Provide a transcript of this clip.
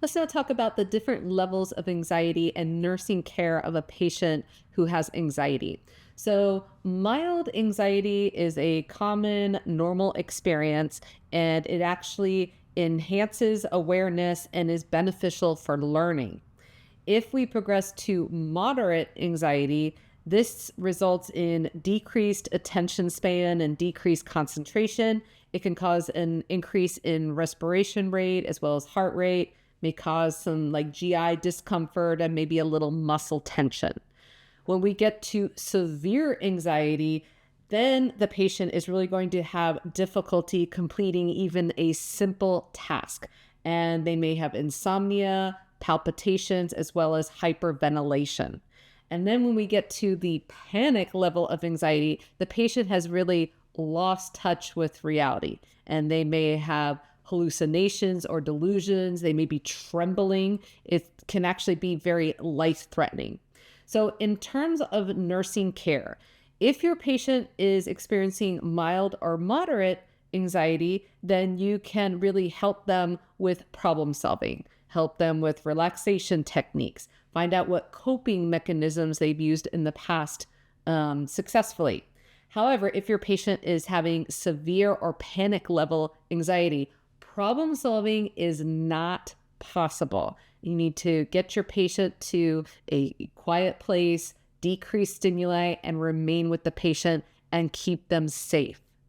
Let's now talk about the different levels of anxiety and nursing care of a patient who has anxiety. So, mild anxiety is a common, normal experience, and it actually enhances awareness and is beneficial for learning. If we progress to moderate anxiety, this results in decreased attention span and decreased concentration. It can cause an increase in respiration rate as well as heart rate, may cause some like GI discomfort and maybe a little muscle tension. When we get to severe anxiety, then the patient is really going to have difficulty completing even a simple task. And they may have insomnia, palpitations, as well as hyperventilation. And then when we get to the panic level of anxiety, the patient has really lost touch with reality. And they may have hallucinations or delusions. They may be trembling. It can actually be very life threatening. So, in terms of nursing care, if your patient is experiencing mild or moderate anxiety, then you can really help them with problem solving, help them with relaxation techniques, find out what coping mechanisms they've used in the past successfully. However, if your patient is having severe or panic level anxiety, problem solving is not possible. You need to get your patient to a quiet place, decrease stimuli, and remain with the patient and keep them safe.